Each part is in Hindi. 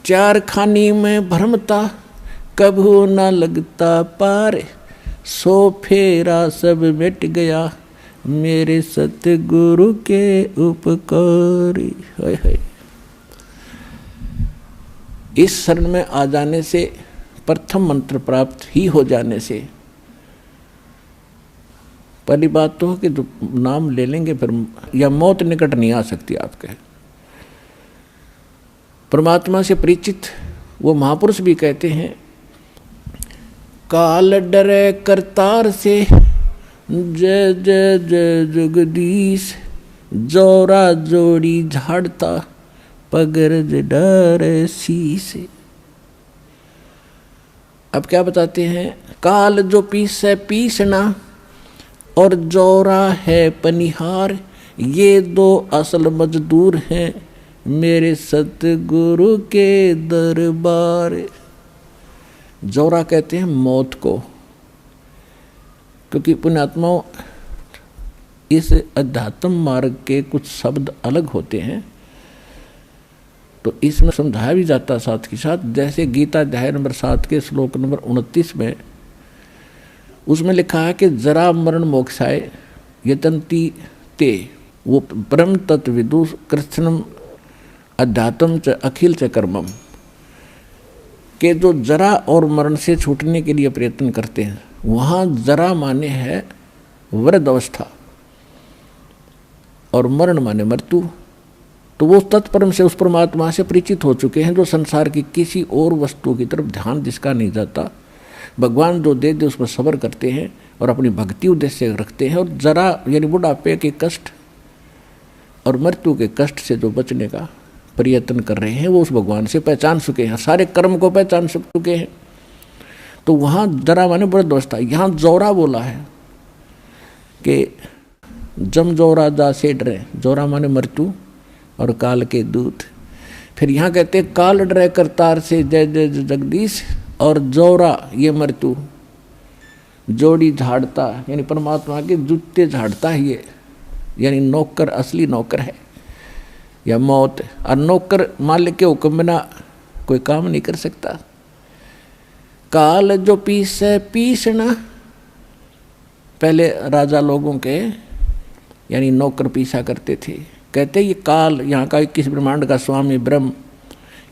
चार खानी में भ्रमता कभू न लगता पार, सो फेरा सब मिट गया मेरे सतगुरु के उपकारी। हाय हाय। इस शरण में आ जाने से, प्रथम मंत्र प्राप्त ही हो जाने से, पहली बात तो है कि जो नाम ले लेंगे फिर या मौत निकट नहीं आ सकती आपके। परमात्मा से परिचित वो महापुरुष भी कहते हैं, काल डरे करतार से जय जय जय जगदीश, जोरा जोड़ी झाड़ता पगरज डरे शीश। अब क्या बताते हैं, काल जो पीसे पीसना और जोरा है पनिहार, ये दो असल मजदूर हैं मेरे सतगुरु के दरबार। जोरा कहते हैं मौत को, क्योंकि पुण्यात्माओं इस अध्यात्म मार्ग के कुछ शब्द अलग होते हैं, तो इसमें समझाया भी जाता साथ के साथ। जैसे गीता अध्याय नंबर 7 के श्लोक नंबर 29 में उसमें लिखा है कि जरा मरण मोक्षाय यतंती ते, वो परम तत्व विदुष कृष्णम अध्यात्म च अखिल च कर्मम, के जो जरा और मरण से छूटने के लिए प्रयत्न करते हैं। वहाँ जरा माने है वृद्ध अवस्था और मरण माने मृत्यु। तो वो तत्परम से उस परमात्मा से परिचित हो चुके हैं, जो संसार की किसी और वस्तु की तरफ ध्यान जिसका नहीं जाता, भगवान जो दे दे उस पर सब्र करते हैं और अपनी भक्ति उद्देश्य रखते हैं। और जरा यानी बुढ़ापे के कष्ट और मृत्यु के कष्ट से जो बचने का प्रयत्न कर रहे हैं, वो उस भगवान से पहचान चुके हैं, सारे कर्म को पहचान चुके हैं। तो वहाँ जरा माने वृद्ध अवस्था, यहाँ जोरा बोला है कि जम जोरा जा से डरे, जोरा माने मृत्यु और काल के दूत। फिर यहाँ कहते काल डरे करतार से जय जय जगदीश, और जोरा ये मृत्यु जोड़ी झाड़ता, यानी परमात्मा के जूते झाड़ता है ये, यानी नौकर असली नौकर है या मौत। और नौकर मालिक के हुक्म बिना कोई काम नहीं कर सकता। काल जो पीसे पीसना, पहले राजा लोगों के यानी नौकर पीसा करते थे। कहते ये काल यहाँ का 21 ब्रह्मांड का स्वामी ब्रह्म,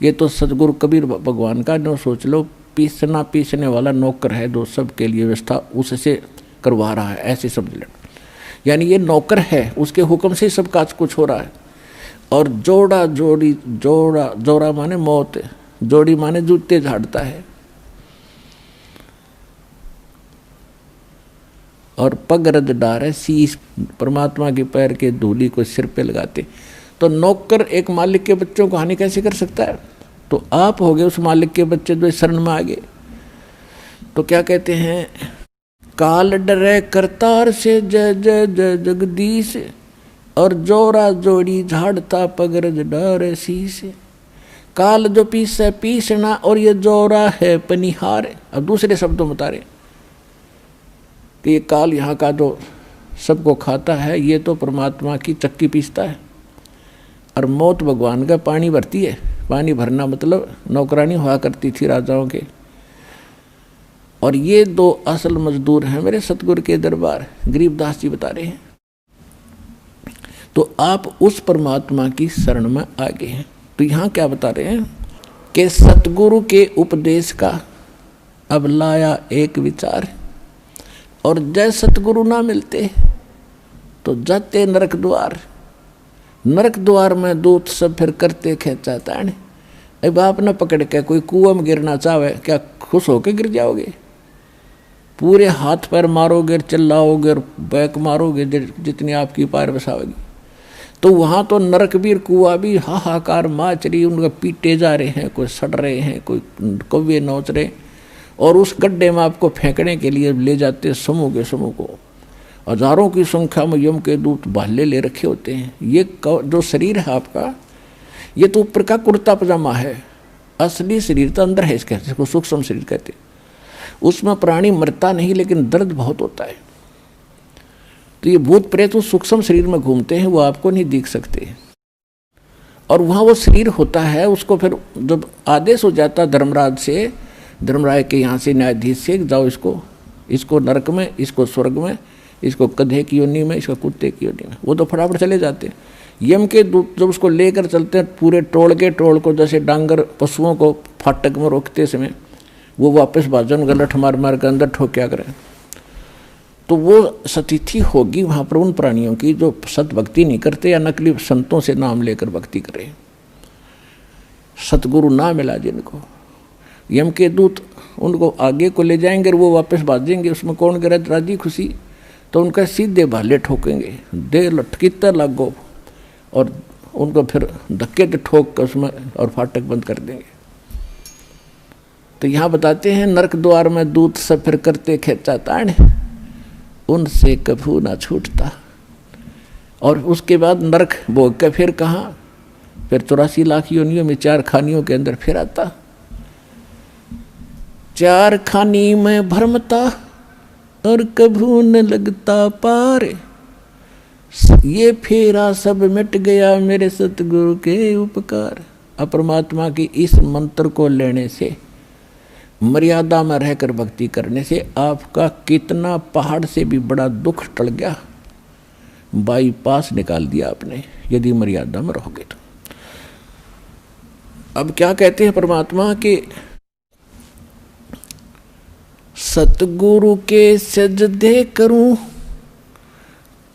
ये तो सतगुरु कबीर भगवान का जो सोच लो पीसना पीसने वाला नौकर है, जो सबके लिए व्यवस्था उससे करवा रहा है, ऐसे समझ लो। यानी ये नौकर है, उसके हुक्म से सब काज कुछ हो रहा है। और जोड़ा जोड़ी जोड़ा, जोड़ा माने मौत, जोड़ी माने जूते झाड़ता है। और पगरद डार है शीश, परमात्मा के पैर के धूली को सिर पे लगाते। तो नौकर एक मालिक के बच्चों को हानि कैसे कर सकता है? तो आप हो गए उस मालिक के बच्चे जो शरण में आ गए। तो क्या कहते हैं, काल डरे करतार से जय जय जय जगदीश, और जोरा जोड़ी झाड़ता पगरज डारे शीश। काल जो पीसे पीसना, और ये जोरा है पनिहार। अब दूसरे शब्दों बता रहे कि ये काल यहाँ का जो सबको खाता है, ये तो परमात्मा की चक्की पीसता है। और मौत भगवान का पानी भरती है। पानी भरना मतलब नौकरानी हुआ करती थी राजाओं के। और ये दो असल मजदूर हैं मेरे सतगुरु के दरबार, गरीबदास जी बता रहे हैं। तो आप उस परमात्मा की शरण में आ गए हैं। तो यहाँ क्या बता रहे हैं कि सतगुरु के उपदेश का अब लाया एक विचार, और जय सतगुरु ना मिलते तो जाते नरक द्वार। नरक द्वार में दूत सब फिर करते खेचा ताण। अब आप न पकड़ के कोई कुआं में गिरना चाहे, क्या खुश होके गिर जाओगे? पूरे हाथ पैर मारोगे, चिल्लाओगे और बैक मारोगे जितनी आपकी पैर बसाओगी। तो वहाँ तो नरकवीर कुआं भी हाहाकार माच रही, उनका पीटे जा रहे हैं, कोई सड़ रहे हैं, कोई कौवे नोच रहे, और उस गड्ढे में आपको फेंकने के लिए ले जाते समूह के समूह को। हजारों की संख्या में यम के दूत भाले ले रखे होते हैं। ये जो शरीर है आपका, ये तो ऊपर का कुर्ता पजामा है, असली शरीर तो अंदर है, इसके जिसको सूक्ष्म शरीर कहते हैं। उसमें प्राणी मरता नहीं, लेकिन दर्द बहुत होता है। तो ये भूत प्रेत उस सूक्ष्म शरीर में घूमते हैं, वो आपको नहीं दिख सकते। और वहाँ वो शरीर होता है, उसको फिर जब आदेश हो जाता धर्मराज से, धर्मराज के यहाँ से न्यायाधीश से, जाओ इसको नरक में, इसको स्वर्ग में, इसको गधे की योनि में, इसको कुत्ते की योनि में, वो तो फटाफट चले जाते। यम के दूत जब उसको लेकर चलते हैं पूरे टोल को, जैसे डांगर पशुओं को फाटक में रोकते समय वो वापस भाजन गलठ मार मार कर अंदर ठोक्या करें, तो वो स्थिति होगी वहाँ पर उन प्राणियों की जो सत भक्ति नहीं करते या नकली संतों से नाम लेकर भक्ति करें। सतगुरु ना मिला जिनको, यम के दूत उनको आगे को ले जाएंगे और वो वापस भाजेंगे, उसमें कौन करे राजी खुशी, तो उनका सीधे भाले ठोकेंगे, दे लटकीता लागो, और उनको फिर धक्के से ठोक कर उसमें और फाटक बंद कर देंगे। तो यहाँ बताते हैं नरक द्वार में दूत सब फिर करते खेचा ताड़, उनसे कभू ना छूटता। और उसके बाद नरक भोग के फिर कहाँ, फिर 84 लाख योनियों में 4 खानियों के अंदर फिर आता। 4 खानी में भ्रमता और कभू न लगता पार, ये फेरा सब मिट गया मेरे सतगुरु के उपकार। अपरमात्मा की इस मंत्र को लेने से, मर्यादा में रहकर भक्ति करने से आपका कितना पहाड़ से भी बड़ा दुख टल गया, बाईपास निकाल दिया आपने, यदि मर्यादा में रहोगे तो। अब क्या कहते हैं परमात्मा के, सतगुरु के सजदे करूं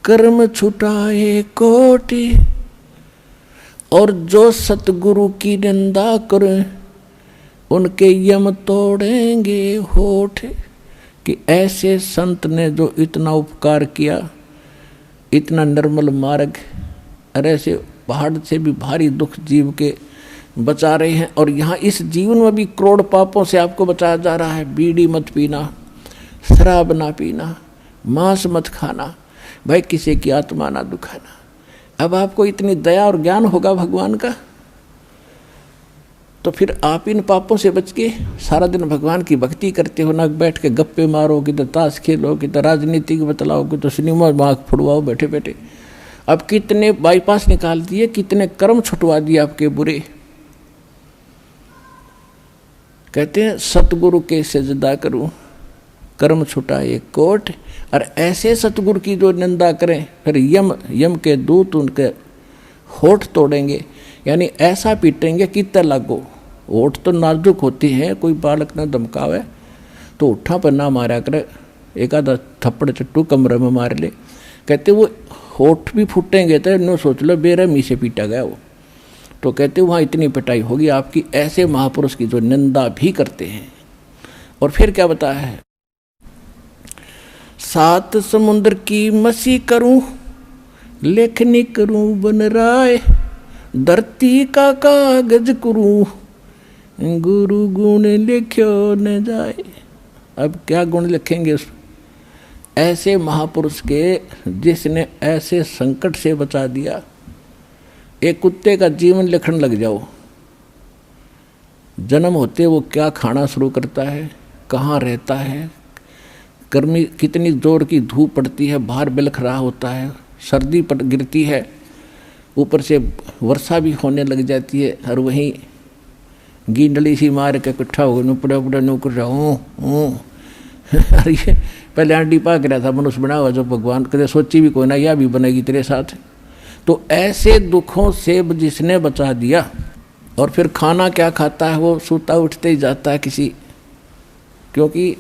कर्म छुटाए कोटि, और जो सतगुरु की निंदा करे उनके यम तोड़ेंगे होठ। कि ऐसे संत ने जो इतना उपकार किया, इतना निर्मल मार्ग, अरे ऐसे पहाड़ से भी भारी दुख जीव के बचा रहे हैं। और यहाँ इस जीवन में भी करोड़ पापों से आपको बचाया जा रहा है। बीड़ी मत पीना, शराब ना पीना, मांस मत खाना, भाई किसी की आत्मा ना दुखाना। अब आपको इतनी दया और ज्ञान होगा भगवान का, तो फिर आप इन पापों से बच के सारा दिन भगवान की भक्ति करते हो, ना बैठ के गप्पे मारो, किधर ताश खेलो, किधर राजनीतिक बतलाओ, किधर सिनेमा मार्ग फुड़वाओ बैठे बैठे। अब कितने बाईपास निकाल दिए, कितने कर्म छुटवा दिए आपके बुरे। कहते हैं सतगुरु के सजदा करूं कर्म छुटाए कोट, और ऐसे सतगुरु की जो निंदा करें फिर यम के दूत उनके होठ तोड़ेंगे, यानी ऐसा पीटेंगे कि लागो। होठ तो नाजुक होती है, कोई बालक ने धमकावे तो उठा पर ना मारा करे, एक आधा थप्पड़ चट्टू कमरे में मार ले। कहते वो होठ भी फूटेंगे तो नो सोच लो बेरहमी से पीटा गया वो। तो कहते वहाँ इतनी पिटाई होगी आपकी, ऐसे महापुरुष की जो निंदा भी करते हैं। और फिर क्या बताया है, 7 समुद्र की मसी करूं लेखनी करूं बन राय, धरती का कागज करूं गुरु गुण लिख्यो न जाए। अब क्या गुण लिखेंगे उस ऐसे महापुरुष के, जिसने ऐसे संकट से बचा दिया। एक कुत्ते का जीवन लिखने लग जाओ, जन्म होते वो क्या खाना शुरू करता है, कहाँ रहता है, गर्मी कितनी जोर की धूप पड़ती है, बाहर बिलख रहा होता है, सर्दी पड़ गिरती है, ऊपर से वर्षा भी होने लग जाती है, और वहीं गींडली सी मार के इकट्ठा हो गए पड़ा पड़ा नौकर रहा अरे ये पहले आंटी पा रहा था मनुष्य बना हुआ, जो भगवान कदे सोची भी कोई ना यह भी बनेगी तेरे साथ। तो ऐसे दुखों से जिसने बचा दिया। और फिर खाना क्या खाता है, वो सूता उठते ही जाता है किसी, क्योंकि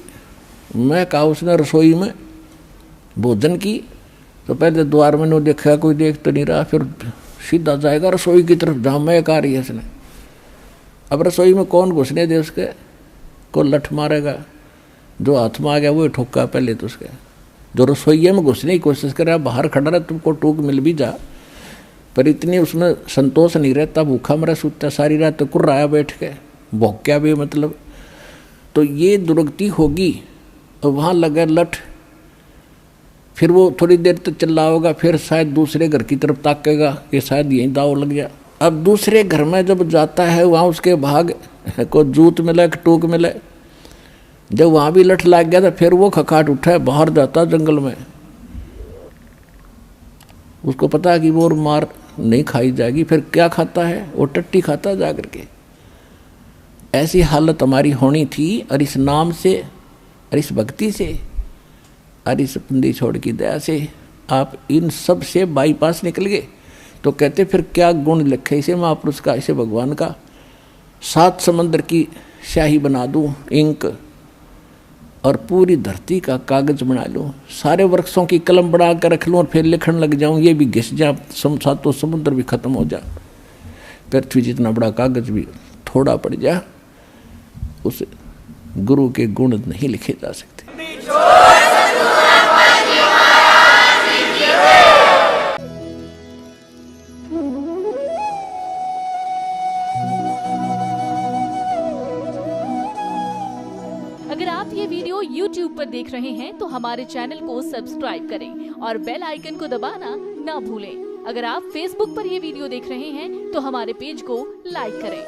मैं कहा उसने रसोई में भोजन की, तो पहले द्वार में नो देखा, कोई देख तो नहीं रहा, फिर सीधा जाएगा रसोई की तरफ जहाँ महक आ रही है इसने। अब रसोई में कौन घुसने दे उसके, को लठ मारेगा, जो हाथ में आ गया वो ठोका पहले तो उसके। जो रसोई में घुसने की कोशिश करे, बाहर खड़ा रहा तुमको टूक मिल भी जा, पर इतनी उसमें संतोष नहीं रहता, भूखा मरा सूता सारी रात, तो कुर्राया बैठ के भौक्या भी मतलब। तो ये दुर्गति होगी, और वहाँ लगा लठ, फिर वो थोड़ी देर तक चिल्ला होगा, फिर शायद दूसरे घर की तरफ ताकेगा कि शायद यहीं दाव लग गया। अब दूसरे घर में जब जाता है, वहाँ उसके भाग को जूत मिले, टूक मिले, जब वहाँ भी लठ लग गया तो फिर वो खखाट उठा है, बाहर जाता जंगल में। उसको पता है कि वो मार नहीं खाई जाएगी, फिर क्या खाता है? वो टट्टी खाता जा करके। ऐसी हालत हमारी होनी थी। और इस नाम से और इस भक्ति से और इस बंदी छोड़ की दया से आप इन सब से बाईपास निकल गए। तो कहते फिर क्या गुण लिखे इसे महापुरुष का, इसे भगवान का। 7 समंदर की स्याही बना दूं इंक, और पूरी धरती का कागज बना लूं, सारे वृक्षों की कलम बना कर रख लूं और फिर लिखने लग जाऊं, ये भी घिस जा, 7 समुद्र भी खत्म हो जा, पृथ्वी जितना बड़ा कागज भी थोड़ा पड़ जा, उस गुरु के गुण नहीं लिखे जा सकते। अगर आप ये वीडियो YouTube पर देख रहे हैं तो हमारे चैनल को सब्सक्राइब करें और बेल आइकन को दबाना ना भूलें। अगर आप Facebook पर ये वीडियो देख रहे हैं तो हमारे पेज को लाइक करें।